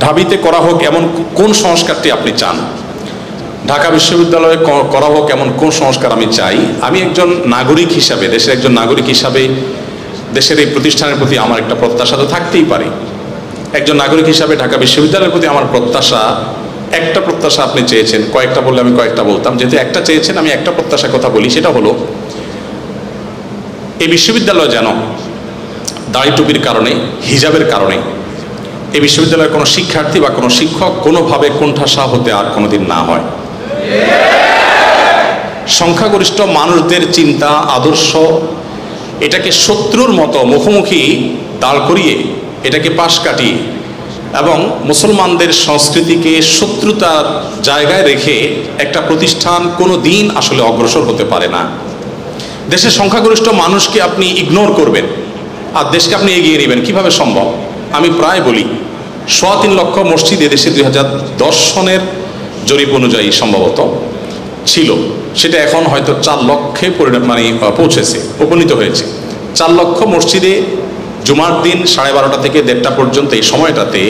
ঢাবিতে করা হোক এমন কোন সংস্কারটি আপনি চান? ঢাকা বিশ্ববিদ্যালয়ে করা হোক এমন কোন সংস্কার আমি চাই? আমি একজন নাগরিক হিসাবে, দেশের একজন নাগরিক হিসাবে দেশের এই প্রতিষ্ঠানের প্রতি আমার একটা প্রত্যাশা তো থাকতেই পারে। একজন নাগরিক হিসাবে ঢাকা বিশ্ববিদ্যালয়ের প্রতি আমার প্রত্যাশা, একটা প্রত্যাশা আপনি চেয়েছেন, কয়েকটা বললে আমি কয়েকটা বলতাম, যেহেতু একটা চেয়েছেন আমি একটা প্রত্যাশার কথা বলি। সেটা হলো এই বিশ্ববিদ্যালয় যেন দাড়ি টুপির কারণে, হিজাবের কারণে এই বিশ্ববিদ্যালয়ের কোনো শিক্ষার্থী বা কোনো শিক্ষক কোনোভাবে কোণঠাসা হতে আর কোনোদিন না হয়। সংখ্যাগরিষ্ঠ মানুষদের চিন্তা আদর্শ এটাকে শত্রুর মতো মুখোমুখি দাঁড় করিয়ে, এটাকে পাশ কাটিয়ে এবং মুসলমানদের সংস্কৃতিকে শত্রুতার জায়গায় রেখে একটা প্রতিষ্ঠান কোনো দিন আসলে অগ্রসর হতে পারে না। দেশের সংখ্যাগরিষ্ঠ মানুষকে আপনি ইগনোর করবেন আর দেশকে আপনি এগিয়ে নেবেন, কিভাবে সম্ভব? আমি প্রায় বলি 3.25 লক্ষ মসজিদ এদেশে 2010 সনের জরিপ অনুযায়ী সম্ভবত ছিল, সেটা এখন হয়তো 4 লক্ষে পৌঁছেছে, উপনীত হয়েছে। 4 লক্ষ মসজিদে জুমার দিন 12:30 থেকে 1:30 পর্যন্ত এই সময়টাতে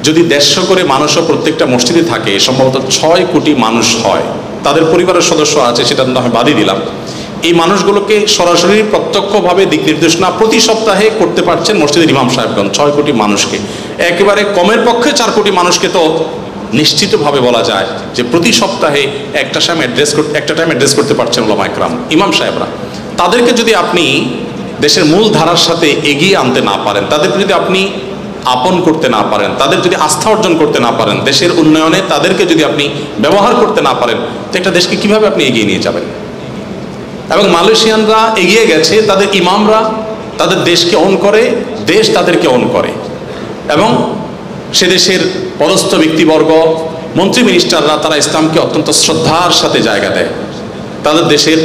যদি 150 করে মানুষও প্রত্যেকটা মসজিদে থাকে, সম্ভবত 6 কোটি মানুষ হয়। তাদের পরিবারের সদস্য আছে, সেটা না হয় বাদই দিলাম। এই মানুষগুলোকে সরাসরি প্রত্যক্ষভাবে দিক নির্দেশনা প্রতি সপ্তাহে করতে পারছেন মসজিদের ইমাম সাহেবগণ। 6 কোটি মানুষকে, একেবারে কমের পক্ষে 4 কোটি মানুষকে তো নিশ্চিতভাবে বলা যায় যে প্রতি সপ্তাহে একটা টাইম অ্যাড্রেস করতে পারছেন ওলামা ইকরাম, ইমাম সাহেবরা। তাদেরকে যদি আপনি দেশের মূল ধারার সাথে এগিয়ে আনতে না পারেন, তাদেরকে যদি আপনি আপন করতে না পারেন, তাদের যদি আস্থা অর্জন করতে না পারেন, দেশের উন্নয়নে তাদেরকে যদি আপনি ব্যবহার করতে না পারেন, তো একটা দেশকে কিভাবে আপনি এগিয়ে নিয়ে যাবেন? এবং মালয়েশিয়ানরা এগিয়ে গেছে, তাদের ইমামরা তাদের দেশকে অন করে, দেশ তাদেরকে অন করে, এবং সে দেশের পদস্থ ব্যক্তিবর্গ, মন্ত্রী মিনিস্টাররা তারা ইসলামকে অত্যন্ত শ্রদ্ধার সাথে জায়গা দেয়। তাদের দেশের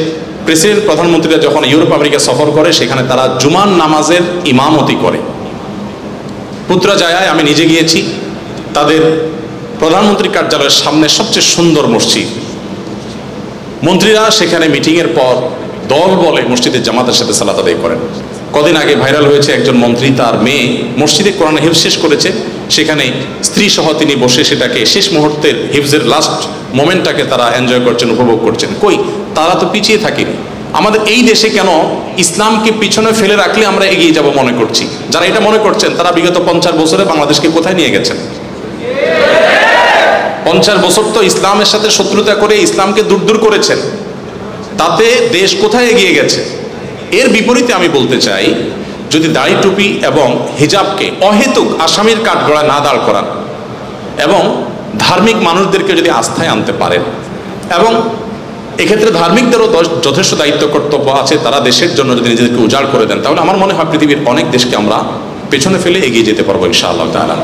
প্রেসিডেন্ট, প্রধানমন্ত্রীরা যখন ইউরোপ আমেরিকা সফর করে, সেখানে তারা জুমার নামাজের ইমামতি করে। পুত্রাজায়ায় আমি নিজে গিয়েছি, তাদের প্রধানমন্ত্রী কার্যালয়ের সামনে সবচেয়ে সুন্দর মসজিদ। মন্ত্রীরা সেখানে মিটিংয়ের পর দল বলে মসজিদের জামাতের সাথে সালাত আদায় করেন। কদিন আগে ভাইরাল হয়েছে একজন মন্ত্রী, তার মেয়ে মসজিদে কোরআন হিফজ শেষ করেছে, সেখানে স্ত্রী সহ তিনি বসে সেটাকে শেষ মুহূর্তের হিফজের লাস্ট মোমেন্টটাকে তারা এনজয় করছেন, উপভোগ করছেন। কই, তারা তো পিছিয়ে থাকেনি। আমাদের এই দেশে কেন ইসলামকে পিছনে ফেলে রাখলে আমরা এগিয়ে যাব মনে করছি? যারা এটা মনে করছেন তারা বিগত 50 বছরে বাংলাদেশকে কোথায় নিয়ে গেছেন? 50 বছর তো ইসলামের সাথে শত্রুতা করে ইসলামকে দূর করেছেন, তাতে দেশ কোথায় এগিয়ে গেছে? এর বিপরীতে আমি বলতে চাই, যদি দাড়ি টুপি এবং হিজাবকে অহেতুক আসামির কাঠগড়ায় না দাঁড় করান এবং ধার্মিক মানুষদেরকে যদি আস্থায় আনতে পারেন, এবং এক্ষেত্রে ধার্মিকদেরও যথেষ্ট দায়িত্ব কর্তব্য আছে, তারা দেশের জন্য যদি নিজেদেরকে উজাড় করে দেন, তাহলে আমার মনে হয় পৃথিবীর অনেক দেশকে আমরা পেছনে ফেলে এগিয়ে যেতে পারবো ইনশাআল্লাহ তাআলা।